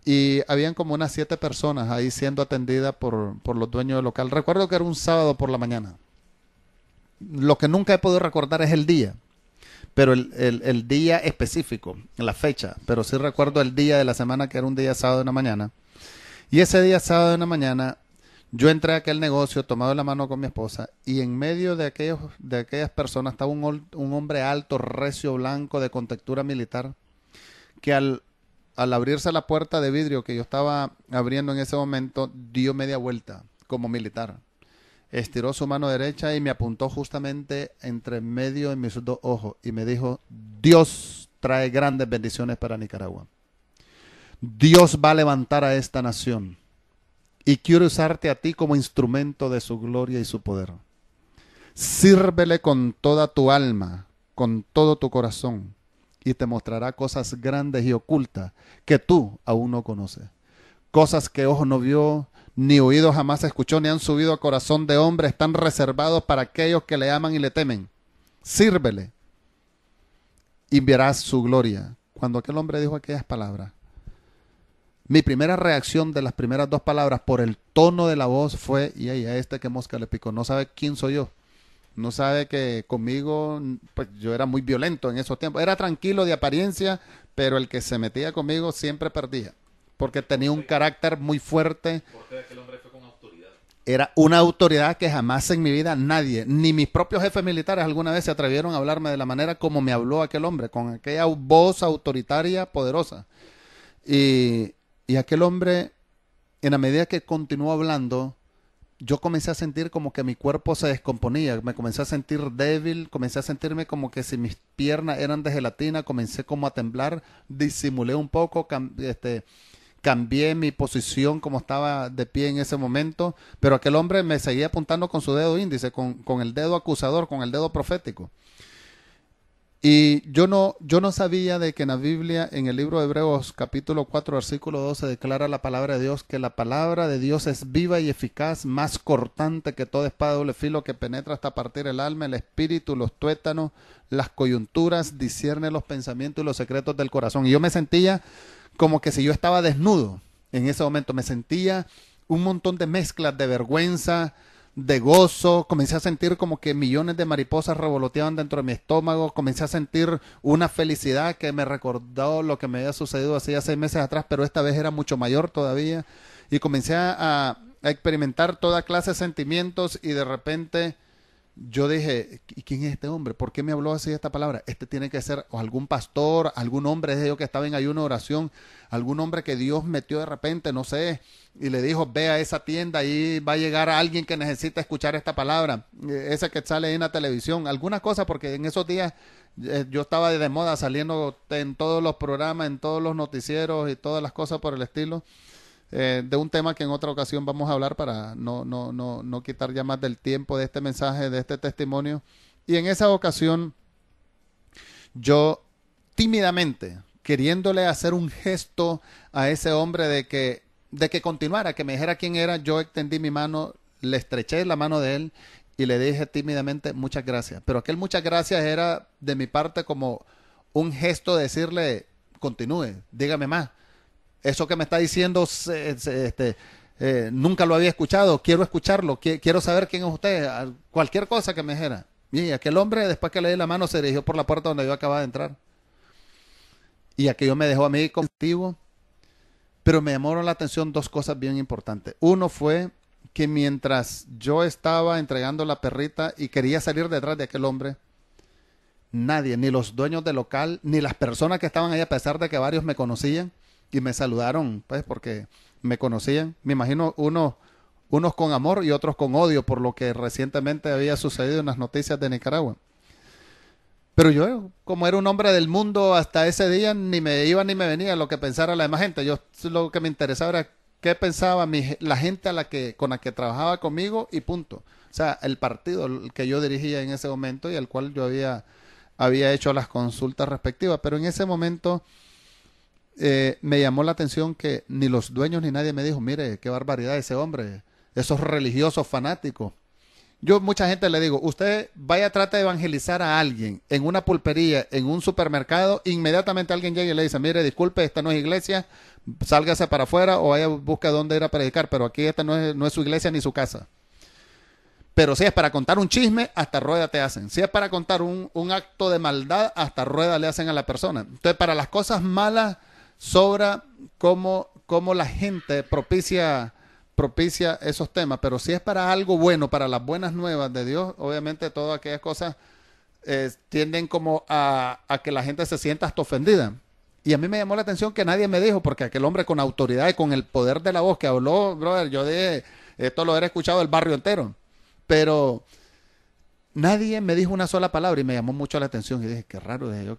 y habían como unas 7 personas ahí siendo atendidas por los dueños del local. Recuerdo que era un sábado por la mañana. Lo que nunca he podido recordar es el día, pero el día específico, la fecha, pero sí recuerdo el día de la semana que era un día sábado en la mañana. Y ese día sábado en la mañana yo entré a aquel negocio tomado de la mano con mi esposa y en medio de aquellas personas estaba un hombre alto, recio, blanco, de contextura militar, que al abrirse la puerta de vidrio que yo estaba abriendo en ese momento, dio media vuelta como militar. Estiró su mano derecha y me apuntó justamente entre medio de mis dos ojos y me dijo: Dios trae grandes bendiciones para Nicaragua. Dios va a levantar a esta nación y quiero usarte a ti como instrumento de su gloria y su poder. Sírvele con toda tu alma, con todo tu corazón, y te mostrará cosas grandes y ocultas que tú aún no conoces. Cosas que ojo no vio, ni oído jamás escuchó, ni han subido a corazón de hombre, están reservados para aquellos que le aman y le temen. Sírvele y verás su gloria. Cuando aquel hombre dijo aquellas palabras, mi primera reacción de las primeras dos palabras por el tono de la voz fue: y a este que mosca le picó, no sabe quién soy yo. No sabe que conmigo, pues yo era muy violento en esos tiempos. Era tranquilo de apariencia, pero el que se metía conmigo siempre perdía. Porque tenía un carácter muy fuerte. Porque aquel hombre fue con autoridad. Era una autoridad que jamás en mi vida nadie, ni mis propios jefes militares alguna vez se atrevieron a hablarme de la manera como me habló aquel hombre, con aquella voz autoritaria poderosa. Y aquel hombre, en la medida que continuó hablando, yo comencé a sentir como que mi cuerpo se descomponía, me comencé a sentir débil, comencé a sentirme como que si mis piernas eran de gelatina, comencé como a temblar, disimulé un poco, cambié mi posición como estaba de pie en ese momento, pero aquel hombre me seguía apuntando con su dedo índice, con el dedo acusador, con el dedo profético. Y yo no sabía de que en la Biblia, en el libro de Hebreos, capítulo 4, versículo 12, declara la palabra de Dios, que la palabra de Dios es viva y eficaz, más cortante que toda espada de doble filo, que penetra hasta partir el alma, el espíritu, los tuétanos, las coyunturas, discierne los pensamientos y los secretos del corazón. Y yo me sentía como que si yo estaba desnudo en ese momento. Me sentía un montón de mezclas de vergüenza, de gozo, comencé a sentir como que millones de mariposas revoloteaban dentro de mi estómago, comencé a sentir una felicidad que me recordó lo que me había sucedido hacía 6 meses atrás, pero esta vez era mucho mayor todavía, y comencé a experimentar toda clase de sentimientos, y de repente yo dije: ¿y quién es este hombre? ¿Por qué me habló así esta palabra? Este tiene que ser o algún pastor, algún hombre de ellos que estaba en ayuno de oración, algún hombre que Dios metió de repente, no sé, y le dijo: ve a esa tienda, ahí va a llegar a alguien que necesita escuchar esta palabra, ese que sale ahí en la televisión, alguna cosa, porque en esos días yo estaba de moda saliendo en todos los programas, en todos los noticieros y todas las cosas por el estilo. De un tema que en otra ocasión vamos a hablar para no quitar ya más del tiempo de este mensaje, de este testimonio. Y en esa ocasión, yo tímidamente, queriéndole hacer un gesto a ese hombre de que continuara, que me dijera quién era, yo extendí mi mano, le estreché la mano de él y le dije tímidamente: muchas gracias. Pero aquel muchas gracias era de mi parte como un gesto de decirle: continúe, dígame más. Eso que me está diciendo nunca lo había escuchado, quiero escucharlo, quiero saber quién es usted, cualquier cosa que me dijera. Y aquel hombre, después que le di la mano, se dirigió por la puerta donde yo acababa de entrar. Y aquello me dejó a mí contigo, pero me llamaron la atención dos cosas bien importantes. Uno fue que mientras yo estaba entregando la perrita y quería salir detrás de aquel hombre, nadie, ni los dueños del local, ni las personas que estaban ahí, a pesar de que varios me conocían, y me saludaron, pues, porque me conocían. Me imagino unos con amor y otros con odio por lo que recientemente había sucedido en las noticias de Nicaragua. Pero yo, como era un hombre del mundo hasta ese día, ni me iba ni me venía lo que pensara la demás gente. Yo lo que me interesaba era qué pensaba la gente con la que trabajaba conmigo y punto. O sea, el partido que yo dirigía en ese momento y al cual yo había hecho las consultas respectivas. Pero en ese momento me llamó la atención que ni los dueños ni nadie me dijo: mire, qué barbaridad ese hombre, esos religiosos fanáticos. Yo mucha gente le digo, usted vaya, trate de evangelizar a alguien en una pulpería, en un supermercado, inmediatamente alguien llega y le dice, mire, disculpe, esta no es iglesia, sálgase para afuera o vaya, busque dónde ir a predicar, pero aquí esta no es su iglesia ni su casa. Pero si es para contar un chisme, hasta rueda te hacen. Si es para contar un acto de maldad, hasta rueda le hacen a la persona. Entonces, para las cosas malas, sobra cómo la gente propicia esos temas. Pero si es para algo bueno, para las buenas nuevas de Dios, obviamente todas aquellas cosas tienden como a que la gente se sienta hasta ofendida. Y a mí me llamó la atención que nadie me dijo, porque aquel hombre con autoridad y con el poder de la voz que habló, brother, yo dije, esto lo hubiera escuchado el barrio entero. Pero nadie me dijo una sola palabra y me llamó mucho la atención. Y dije, qué raro, dije yo,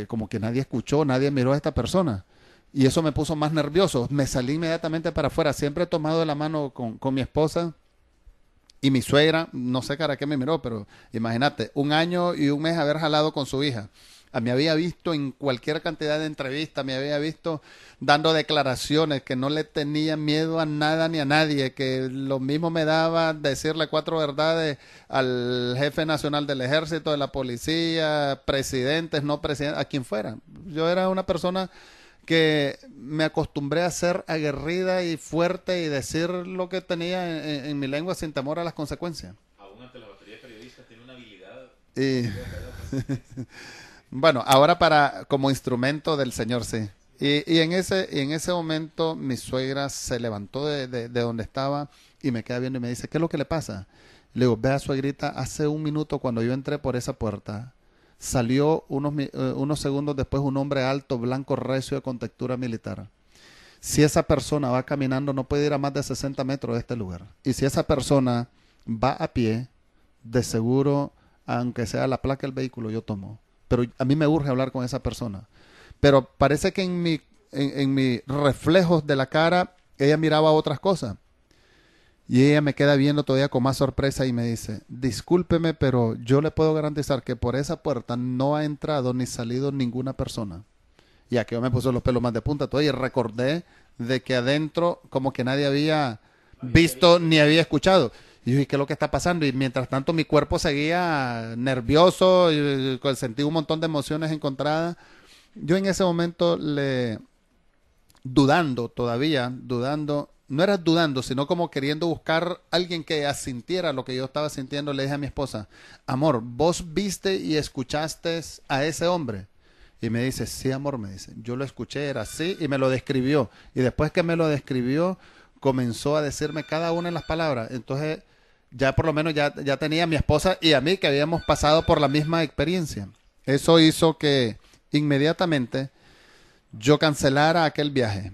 como que nadie escuchó, nadie miró a esta persona. Y eso me puso más nervioso. Me salí inmediatamente para afuera. Siempre he tomado de la mano con mi esposa y mi suegra. No sé para qué me miró, pero imagínate, 1 año y 1 mes haber jalado con su hija. Me había visto en cualquier cantidad de entrevistas, me había visto dando declaraciones que no le tenía miedo a nada ni a nadie, que lo mismo me daba decirle 4 verdades al jefe nacional del ejército, de la policía, presidentes, no presidentes, a quien fuera. Yo era una persona que me acostumbré a ser aguerrida y fuerte y decir lo que tenía en mi lengua sin temor a las consecuencias. Aún ante la batería de periodistas tiene una habilidad. Y bueno, ahora como instrumento del Señor, sí. Y en ese momento mi suegra se levantó de donde estaba y me queda viendo y me dice, ¿qué es lo que le pasa? Le digo, vea, suegrita, hace 1 minuto cuando yo entré por esa puerta, salió unos segundos después un hombre alto, blanco, recio, con textura militar. Si esa persona va caminando, no puede ir a más de 60 metros de este lugar. Y si esa persona va a pie, de seguro, aunque sea la placa del vehículo, yo tomo. Pero a mí me urge hablar con esa persona. Pero parece que en mis reflejos de la cara, ella miraba otras cosas. Y ella me queda viendo todavía con más sorpresa y me dice, discúlpeme, pero yo le puedo garantizar que por esa puerta no ha entrado ni salido ninguna persona. Y aquí me puso los pelos más de punta todavía y recordé de que adentro como que nadie había visto ni había escuchado. Y yo dije, ¿qué es lo que está pasando? Y mientras tanto mi cuerpo seguía nervioso, y sentí un montón de emociones encontradas. Yo en ese momento dudando, no era dudando, sino como queriendo buscar alguien que asintiera lo que yo estaba sintiendo, le dije a mi esposa, amor, ¿vos viste y escuchaste a ese hombre? Y me dice, sí, amor, me dice, yo lo escuché, era así, y me lo describió. Y después que me lo describió, comenzó a decirme cada una de las palabras. Entonces, ya por lo menos ya tenía a mi esposa y a mí que habíamos pasado por la misma experiencia. Eso hizo que inmediatamente yo cancelara aquel viaje.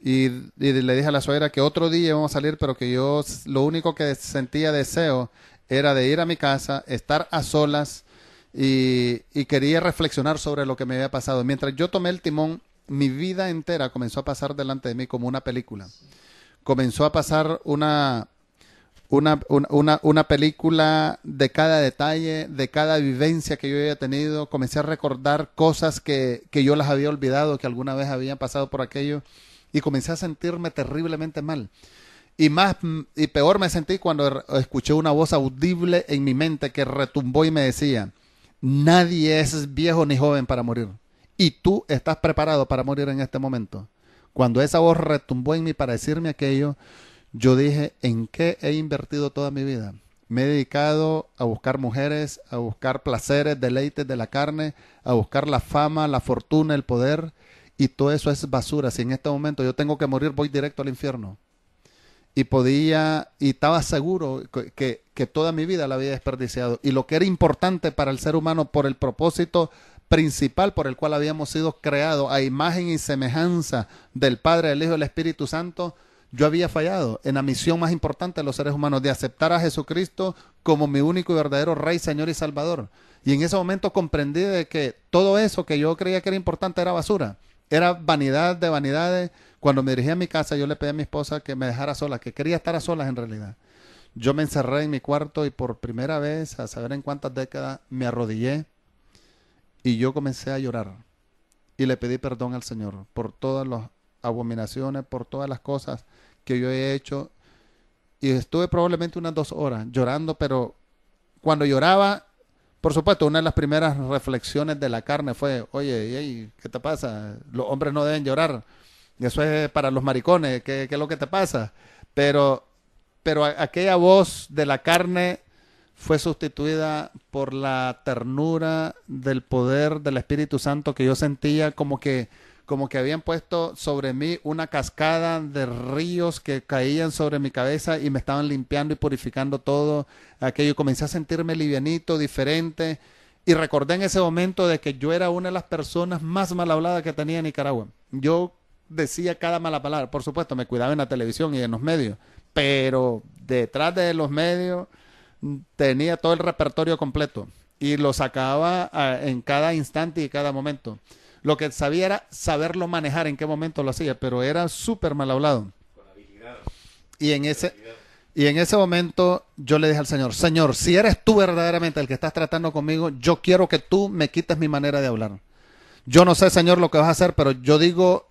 Y le dije a la suegra que otro día íbamos a salir, pero que yo lo único que sentía deseo era de ir a mi casa, estar a solas y quería reflexionar sobre lo que me había pasado. Mientras yo tomé el timón, mi vida entera comenzó a pasar delante de mí como una película. Comenzó a pasar una película de cada detalle, de cada vivencia que yo había tenido. Comencé a recordar cosas que yo las había olvidado, que alguna vez habían pasado por aquello, y comencé a sentirme terriblemente mal. Y peor me sentí cuando escuché una voz audible en mi mente que retumbó y me decía, nadie es viejo ni joven para morir. Y tú estás preparado para morir en este momento. Cuando esa voz retumbó en mí para decirme aquello, yo dije, ¿en qué he invertido toda mi vida? Me he dedicado a buscar mujeres, a buscar placeres, deleites de la carne, a buscar la fama, la fortuna, el poder, y todo eso es basura. Si en este momento yo tengo que morir, voy directo al infierno. Y estaba seguro que toda mi vida la había desperdiciado. Y lo que era importante para el ser humano por el propósito principal por el cual habíamos sido creados a imagen y semejanza del Padre, del Hijo y del Espíritu Santo, yo había fallado en la misión más importante de los seres humanos, de aceptar a Jesucristo como mi único y verdadero Rey, Señor y Salvador. Y en ese momento comprendí de que todo eso que yo creía que era importante era basura, era vanidad de vanidades. Cuando me dirigí a mi casa, yo le pedí a mi esposa que me dejara sola, que quería estar a solas en realidad. Yo me encerré en mi cuarto y por primera vez, a saber en cuántas décadas, me arrodillé y yo comencé a llorar. Y le pedí perdón al Señor por todas las abominaciones, por todas las cosas que yo he hecho. y estuve probablemente unas 2 horas llorando, pero cuando lloraba, por supuesto, una de las primeras reflexiones de la carne fue, oye, ey, ¿qué te pasa? Los hombres no deben llorar. Y eso es para los maricones, ¿qué es lo que te pasa? Pero, pero aquella voz de la carne fue sustituida por la ternura del poder del Espíritu Santo que yo sentía como que habían puesto sobre mí una cascada de ríos que caían sobre mi cabeza y me estaban limpiando y purificando todo aquello. Comencé a sentirme livianito, diferente, y recordé en ese momento de que yo era una de las personas más mal habladas que tenía en Nicaragua. Yo decía cada mala palabra, por supuesto, me cuidaba en la televisión y en los medios, pero detrás de los medios tenía todo el repertorio completo y lo sacaba en cada instante y cada momento. Lo que sabía era saberlo manejar, en qué momento lo hacía, pero era súper mal hablado. Con habilidad. Y en ese, y en ese momento yo le dije al Señor, Señor, si eres tú verdaderamente el que estás tratando conmigo, yo quiero que tú me quites mi manera de hablar. Yo no sé, Señor, lo que vas a hacer, pero yo digo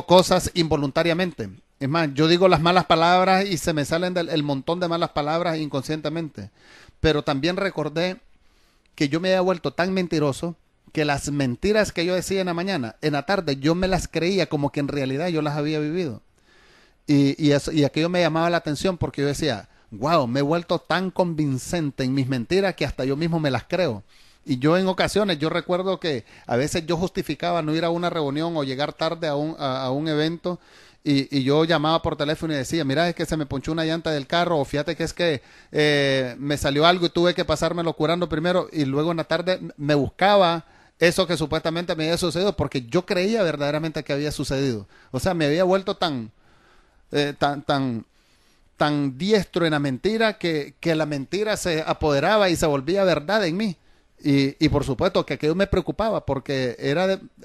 cosas involuntariamente. Es más, yo digo las malas palabras y se me salen el montón de malas palabras inconscientemente. Pero también recordé que yo me había vuelto tan mentiroso que las mentiras que yo decía en la mañana, en la tarde, yo me las creía como que en realidad yo las había vivido. Y aquello me llamaba la atención porque yo decía, wow, me he vuelto tan convincente en mis mentiras que hasta yo mismo me las creo. Y yo en ocasiones, yo recuerdo que a veces yo justificaba no ir a una reunión o llegar tarde a un evento y yo llamaba por teléfono y decía, mira, es que se me ponchó una llanta del carro o fíjate que es que me salió algo y tuve que pasármelo curando primero y luego en la tarde me buscaba eso que supuestamente me había sucedido porque yo creía verdaderamente que había sucedido. O sea, me había vuelto tan diestro en la mentira que la mentira se apoderaba y se volvía verdad en mí. Y por supuesto que aquello me preocupaba porque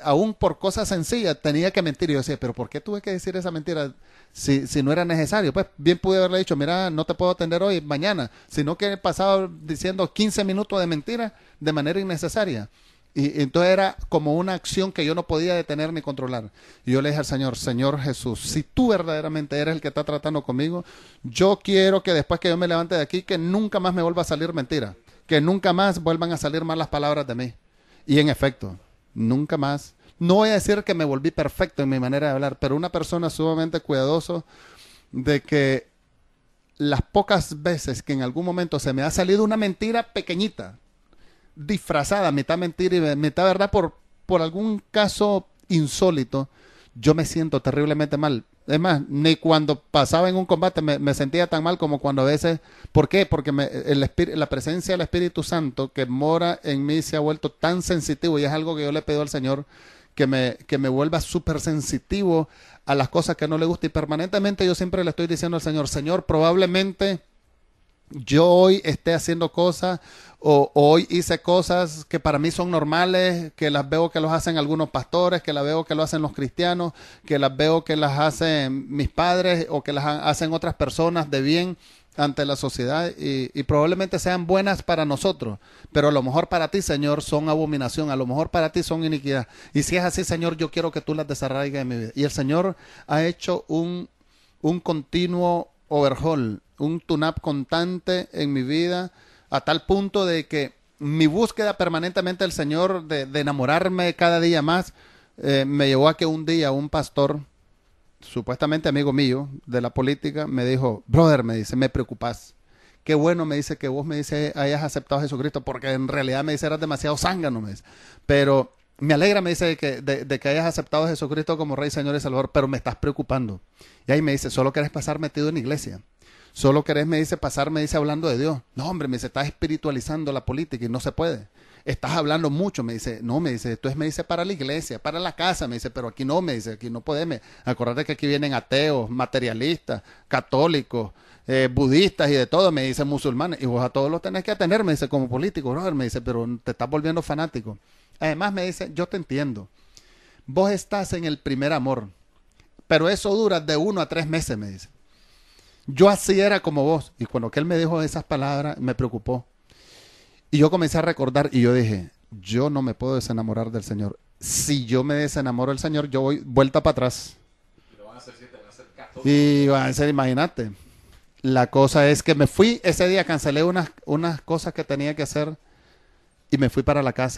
aún por cosas sencillas tenía que mentir. Y yo decía, pero ¿por qué tuve que decir esa mentira si no era necesario? Pues bien pude haberle dicho, mira, no te puedo atender hoy, mañana. Sino que he pasado diciendo 15 minutos de mentira de manera innecesaria. Y entonces era como una acción que yo no podía detener ni controlar. Y yo le dije al Señor, Señor Jesús, si tú verdaderamente eres el que está tratando conmigo, yo quiero que después que yo me levante de aquí, que nunca más me vuelva a salir mentira. Que nunca más vuelvan a salir malas palabras de mí. Y en efecto, nunca más. No voy a decir que me volví perfecto en mi manera de hablar, pero una persona sumamente cuidadoso de que las pocas veces que en algún momento se me ha salido una mentira pequeñita, disfrazada, mitad mentira y mitad verdad por algún caso insólito, yo me siento terriblemente mal. Es más, ni cuando pasaba en un combate me sentía tan mal como cuando a veces... ¿Por qué? Porque la presencia del Espíritu Santo que mora en mí se ha vuelto tan sensitivo y es algo que yo le pido al Señor que me vuelva súper sensitivo a las cosas que no le gustan. Y permanentemente yo siempre le estoy diciendo al Señor, Señor, probablemente yo hoy esté haciendo cosas o hoy hice cosas que para mí son normales, que las veo que los hacen algunos pastores, que las veo que lo hacen los cristianos, que las veo que las hacen mis padres o que las hacen otras personas de bien ante la sociedad y probablemente sean buenas para nosotros, pero a lo mejor para ti, Señor, son abominación, a lo mejor para ti son iniquidad. Y si es así, Señor, yo quiero que tú las desarraigas en mi vida. Y el Señor ha hecho un continuo overhaul, un tune-up constante en mi vida, a tal punto de que mi búsqueda permanentemente del Señor, de enamorarme cada día más, me llevó a que un día un pastor, supuestamente amigo mío de la política, me dijo, brother, me dice, me preocupas. Qué bueno, me dice, que vos me dice, hayas aceptado a Jesucristo, porque en realidad me dice, eras demasiado zángano, me dice. Pero me alegra, me dice, de que hayas aceptado a Jesucristo como Rey, Señor y Salvador, pero me estás preocupando. Y ahí me dice, solo querés pasar metido en iglesia. Solo querés, me dice, pasar, me dice, hablando de Dios. No, hombre, me dice, estás espiritualizando la política y no se puede. Estás hablando mucho, me dice. No, me dice, esto es, me dice, para la iglesia, para la casa, me dice, pero aquí no, me dice, aquí no podemos. Acordate que aquí vienen ateos, materialistas, católicos, budistas y de todo, me dice, musulmanes. Y vos a todos los tenés que atender, me dice, como político, brother, me dice, pero te estás volviendo fanático. Además, me dice, yo te entiendo. Vos estás en el primer amor, pero eso dura de 1 a 3 meses, me dice. Yo así era como vos. Y cuando que él me dijo esas palabras, me preocupó. Y yo comencé a recordar y yo dije, yo no me puedo desenamorar del Señor. Si yo me desenamoro del Señor, yo voy vuelta para atrás. Y lo van a hacer, si te van a hacer católico. Y van a ser, imagínate. La cosa es que me fui ese día, cancelé unas cosas que tenía que hacer y me fui para la casa.